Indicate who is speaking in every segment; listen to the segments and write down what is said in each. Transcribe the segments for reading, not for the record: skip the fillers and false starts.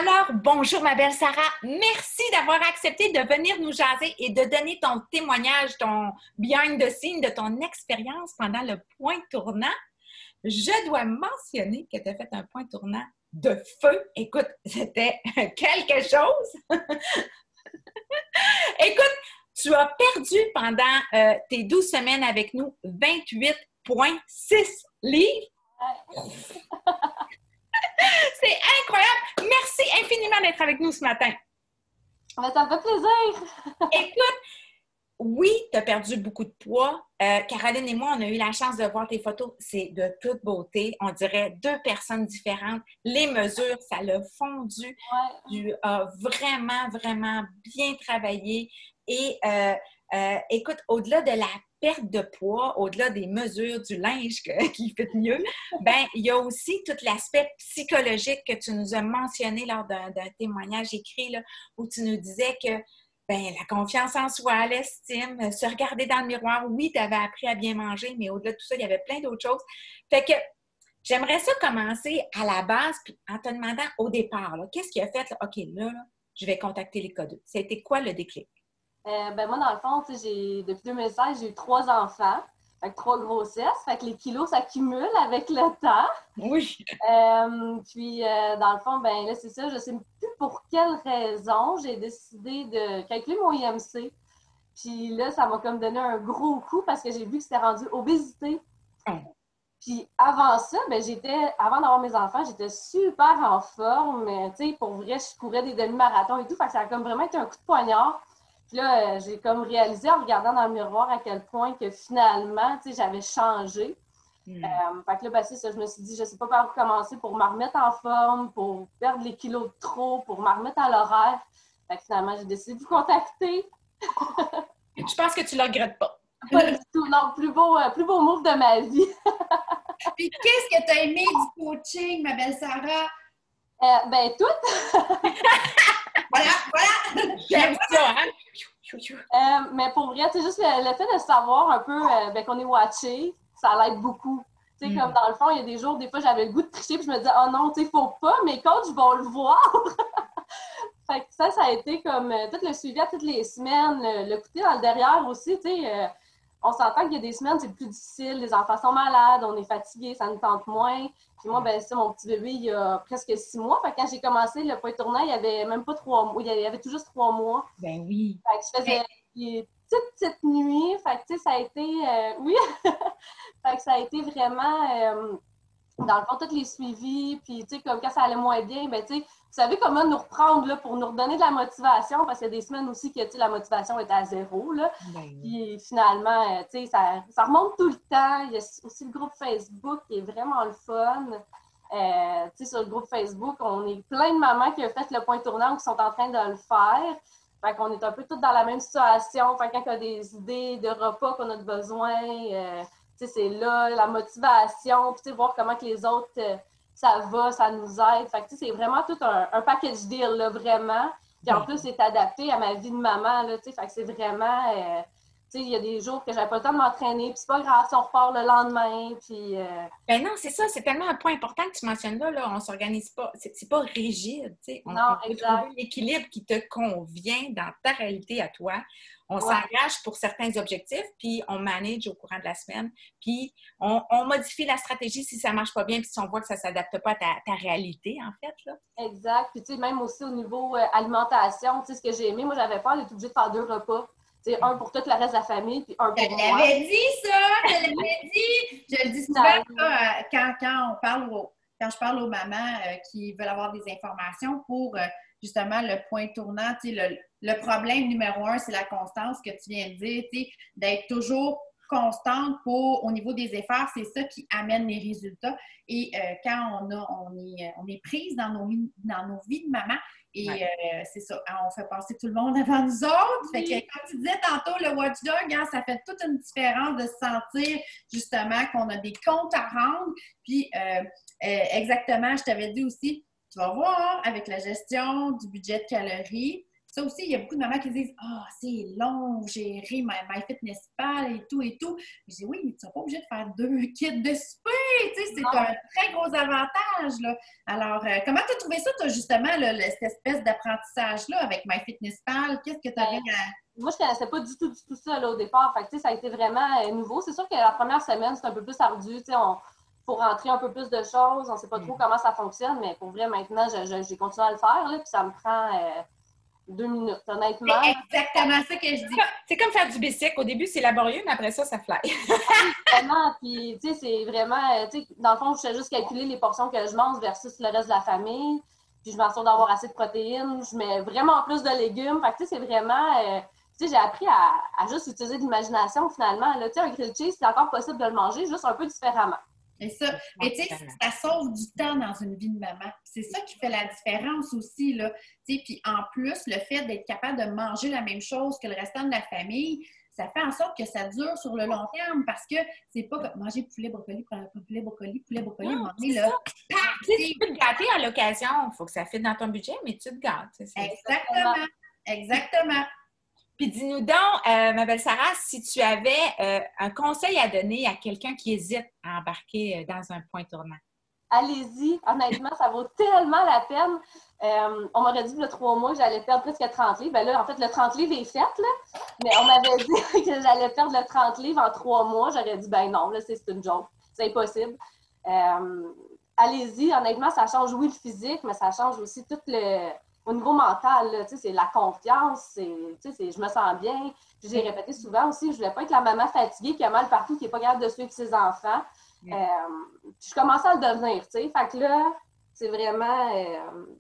Speaker 1: Alors, bonjour ma belle Sarah. Merci d'avoir accepté de venir nous jaser et de donner ton témoignage, ton behind the scene de ton expérience pendant le point tournant. Je dois mentionner que tu as fait un point tournant de feu. Écoute, c'était quelque chose. Écoute, tu as perdu pendant tes 12 semaines avec nous 28,6 livres. C'est incroyable! Merci infiniment d'être avec nous ce matin.
Speaker 2: Mais ça me fait plaisir!
Speaker 1: Écoute, oui, tu as perdu beaucoup de poids. Caroline et moi, on a eu la chance de voir tes photos. C'est de toute beauté. On dirait deux personnes différentes. Les mesures, ça l'a fondu.
Speaker 2: Ouais.
Speaker 1: Tu as vraiment, vraiment bien travaillé. Et écoute, au-delà de la perte de poids, au-delà des mesures, du linge qui fait mieux, ben il y a aussi tout l'aspect psychologique que tu nous as mentionné lors d'un témoignage écrit là, où tu nous disais que ben, la confiance en soi, l'estime, se regarder dans le miroir. Oui, tu avais appris à bien manger, mais au-delà de tout ça, il y avait plein d'autres choses. Fait que j'aimerais ça commencer à la base puis en te demandant au départ, qu'est-ce qui a fait, là, OK, là, je vais contacter les codeux. C'était quoi le déclic?
Speaker 2: Ben moi, dans le fond, depuis 2016, j'ai eu 3 enfants. Fait que 3 grossesses. Fait que les kilos s'accumulent avec le temps.
Speaker 1: Oui.
Speaker 2: Dans le fond, ben là, c'est ça. Je sais plus pour quelle raison j'ai décidé de calculer mon IMC. Puis là, ça m'a comme donné un gros coup parce que j'ai vu que c'était rendu obésité. Puis avant ça, ben avant d'avoir mes enfants, j'étais super en forme. Tu sais, pour vrai, je courais des demi-marathons et tout. Fait que ça a comme vraiment été un coup de poignard. Puis là, j'ai comme réalisé en regardant dans le miroir à quel point que finalement, tu sais, j'avais changé. Fait que là, ben, c'est ça, je me suis dit, je sais pas par où commencer pour me remettre en forme, pour perdre les kilos de trop, pour me remettre à l'horaire. Fait que finalement, j'ai décidé de vous contacter.
Speaker 1: Je pense que tu le regrettes pas.
Speaker 2: Pas du tout, non, plus beau move de ma vie.
Speaker 3: Puis qu'est-ce que tu as aimé du coaching, ma belle Sarah?
Speaker 2: Ben, tout.
Speaker 3: Voilà!
Speaker 1: J'aime ça, hein?
Speaker 2: Mais pour vrai, c'est juste le fait de savoir un peu qu'on est watché, ça l'aide beaucoup. Tu sais, comme dans le fond, il y a des jours, des fois, j'avais le goût de tricher, puis je me disais, oh non, tu sais, faut pas, mes coachs vont le voir. Fait que ça a été comme tout le suivi à toutes les semaines, le côté dans le derrière aussi, tu sais. On s'entend qu'il y a des semaines, c'est plus difficile, les enfants sont malades, on est fatigué, ça nous tente moins. Puis moi, ben ça, mon petit bébé, il y a presque 6 mois. Fait que quand j'ai commencé le point tournant, il y avait même pas 3 mois, il y avait tout juste 3 mois.
Speaker 1: Ben oui.
Speaker 2: Fait que je faisais des petites nuits. Fait que, tu sais, ça a été... oui! Fait que ça a été vraiment... dans le fond, tous les suivis, puis tu sais, comme quand ça allait moins bien, ben tu sais, vous savez comment nous reprendre là, pour nous redonner de la motivation, parce qu'il y a des semaines aussi que tu sais, la motivation est à zéro, là. Puis finalement, tu sais, ça remonte tout le temps. Il y a aussi le groupe Facebook qui est vraiment le fun. Tu sais, sur le groupe Facebook, on est plein de mamans qui ont fait le point tournant ou qui sont en train de le faire. Fait qu'on est un peu toutes dans la même situation. Fait que quand il y a des idées de repas qu'on a besoin, c'est là, la motivation, puis voir comment que les autres, ça va, ça nous aide. Fait que c'est vraiment tout un package deal, là, vraiment. Puis en plus, c'est adapté à ma vie de maman, là, fait que c'est vraiment... il y a des jours que j'avais pas le temps de m'entraîner, puis c'est pas grave si on repart le lendemain, puis...
Speaker 1: Ben non, c'est ça, c'est tellement un point important que tu mentionnes là, on s'organise pas, c'est pas rigide, tu sais. On peut trouver l'équilibre qui te convient dans ta réalité à toi. On s'engage pour certains objectifs, puis on manage au courant de la semaine, puis on modifie la stratégie si ça marche pas bien, puis si on voit que ça s'adapte pas à ta réalité, en fait, là.
Speaker 2: Exact. Puis tu sais, même aussi au niveau alimentation, tu sais, ce que j'ai aimé, moi, j'avais peur d'être obligée de faire 2 repas. T'sais, un pour tout le reste de la famille, puis un pour moi.
Speaker 3: Je l'avais dit, ça! Je l'avais dit! Je le dis souvent quand je parle aux mamans qui veulent avoir des informations pour justement le point tournant. Le problème numéro 1, c'est la constance que tu viens de dire, d'être toujours constante au niveau des efforts, c'est ça qui amène les résultats. Et quand on est prise dans nos vies de maman, et c'est ça, on fait passer tout le monde avant nous autres. Fait que, comme tu disais tantôt, le watchdog, ça fait toute une différence de se sentir justement qu'on a des comptes à rendre. Puis, exactement, je t'avais dit aussi, tu vas voir, avec la gestion du budget de calories, Ça aussi, il y a beaucoup de mamans qui disent « Ah, c'est long, gérer MyFitnessPal et tout et tout. » Je dis « Oui, mais tu n'es pas obligé de faire 2 kits de souper. » Tu sais, c'est un très gros avantage, là. Alors, comment tu as trouvé ça, toi, justement, là, cette espèce d'apprentissage-là avec MyFitnessPal? Qu'est-ce que tu avais à...
Speaker 2: Moi, je ne connaissais pas du tout ça là, au départ. Fait que, ça a été vraiment nouveau. C'est sûr que la première semaine, c'est un peu plus ardu. Il faut rentrer un peu plus de choses. On ne sait pas trop comment ça fonctionne, mais pour vrai, maintenant, j'ai continué à le faire. Là, puis ça me prend 2 minutes, honnêtement.
Speaker 3: C'est exactement ça que je dis.
Speaker 1: C'est comme faire du bicycle. Au début, c'est laborieux, mais après ça fly.
Speaker 2: Vraiment. Puis, tu sais, c'est vraiment... tu sais, dans le fond, je fais juste calculer les portions que je mange versus le reste de la famille. Puis, je m'assure d'avoir assez de protéines. Je mets vraiment plus de légumes. Fait que, tu sais, c'est vraiment... tu sais, j'ai appris à juste utiliser de l'imagination, finalement. Tu sais, un grilled cheese, c'est encore possible de le manger, juste un peu différemment.
Speaker 3: C'est ça. Mais tu sais, ça sauve du temps dans une vie de maman. C'est ça qui fait la différence aussi, là. Tu sais, puis en plus, le fait d'être capable de manger la même chose que le restant de la famille, ça fait en sorte que ça dure sur le long terme parce que c'est pas comme manger poulet, brocoli,
Speaker 1: Non, là. Tu peux te gâter à l'occasion. Il faut que ça fitte dans ton budget, mais tu te gâtes.
Speaker 3: Exactement. Exactement.
Speaker 1: Puis dis-nous donc, ma belle Sarah, si tu avais un conseil à donner à quelqu'un qui hésite à embarquer dans un point tournant.
Speaker 2: Allez-y, honnêtement, ça vaut tellement la peine. On m'aurait dit il y a 3 mois que j'allais perdre presque 30 livres. Ben là, en fait, le 30 livres est fait, là. Mais on m'avait dit que j'allais perdre le 30 livres en 3 mois. J'aurais dit, ben non, là, c'est une joke. C'est impossible. Allez-y, honnêtement, ça change, oui, le physique, mais ça change aussi tout le... Au niveau mental, là, c'est la confiance, je me sens bien. Puis j'ai répété souvent aussi, je ne voulais pas être la maman fatiguée qui a mal partout, qui n'est pas capable de suivre ses enfants. Je commençais à le devenir, tu sais. Fait que là, c'est vraiment...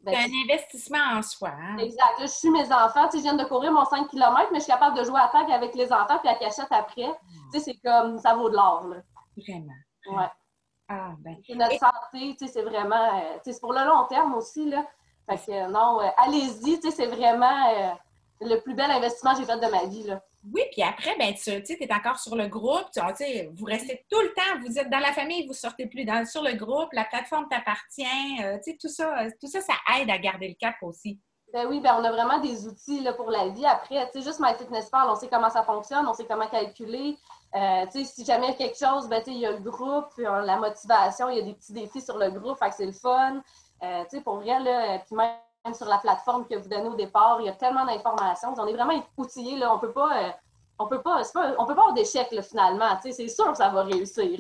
Speaker 1: c'est un investissement en soi. Hein?
Speaker 2: Exact. Là, je suis mes enfants. Tu sais, je viens de courir mon 5 km, mais je suis capable de jouer à tag avec les enfants puis à cachette après. Tu sais, c'est comme, ça vaut de l'or, là.
Speaker 1: Vraiment.
Speaker 2: Ouais.
Speaker 1: Ah, ben.
Speaker 2: C'est notre santé, tu sais, c'est vraiment... c'est pour le long terme aussi, là. Fait que non, allez-y, tu sais, c'est vraiment le plus bel investissement que j'ai fait de ma vie, là.
Speaker 1: Oui, puis après, ben tu sais, tu es encore sur le groupe, tu sais, vous restez tout le temps, vous êtes dans la famille, vous sortez plus sur le groupe, la plateforme t'appartient, tu sais, tout ça, ça aide à garder le cap aussi.
Speaker 2: Ben oui, ben on a vraiment des outils là, pour la vie. Après, tu sais, juste MyFitnessPal, on sait comment ça fonctionne, on sait comment calculer. Tu sais, si jamais il y a quelque chose, ben tu sais, il y a le groupe, puis, la motivation, il y a des petits défis sur le groupe, fait que c'est le fun. Tu sais, pour vrai, là, puis même sur la plateforme que vous donnez au départ, il y a tellement d'informations. On est vraiment outillés, là. On peut pas avoir d'échec, là, finalement. Tu sais, c'est sûr que ça va réussir.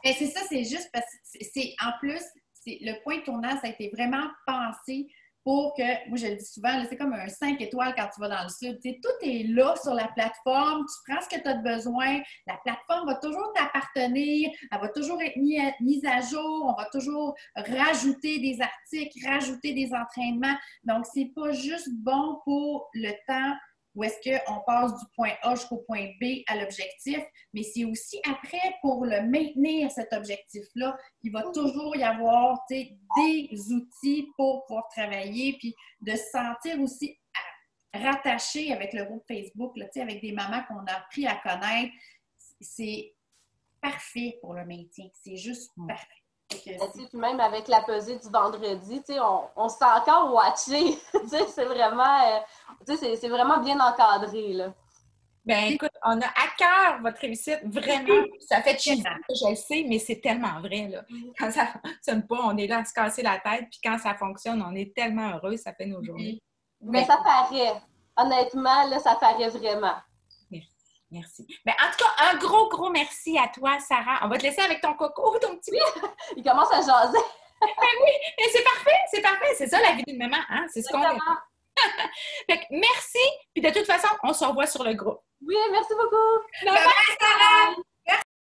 Speaker 3: Et c'est ça, c'est juste parce que c'est en plus, le point tournant, ça a été vraiment pensé pour que, moi je le dis souvent, c'est comme un 5 étoiles quand tu vas dans le sud. Tu sais, tout est là sur la plateforme, tu prends ce que tu as besoin, la plateforme va toujours t'appartenir, elle va toujours être mise à jour, on va toujours rajouter des articles, rajouter des entraînements. Donc, c'est pas juste bon pour le temps où est-ce qu'on passe du point A jusqu'au point B à l'objectif, mais c'est aussi après pour le maintenir, cet objectif-là. Il va toujours y avoir des outils pour pouvoir travailler, puis de se sentir aussi rattaché avec le groupe Facebook, là, avec des mamans qu'on a appris à connaître. C'est parfait pour le maintien. C'est juste parfait.
Speaker 2: Puis même avec la pesée du vendredi, on se sent encore watché. C'est vraiment, c'est vraiment bien encadré, là.
Speaker 1: Ben écoute, on a à cœur votre réussite, vraiment. Ça fait chier, je le sais, mais c'est tellement vrai, là. Quand ça ne fonctionne pas, on est là à se casser la tête, puis quand ça fonctionne, on est tellement heureux, ça fait nos journées.
Speaker 2: Mais ça paraît. Honnêtement, là, ça paraît vraiment.
Speaker 1: Merci. Ben, en tout cas, un gros merci à toi, Sarah. On va te laisser avec ton coco, ton petit...
Speaker 2: Il commence à jaser.
Speaker 1: Ben oui, mais c'est parfait. C'est ça la vie d'une maman, hein? C'est ce qu'on fait. Fait que merci. Puis de toute façon, on se revoit sur le groupe.
Speaker 2: Oui, merci beaucoup.
Speaker 3: Bye bye, Sarah!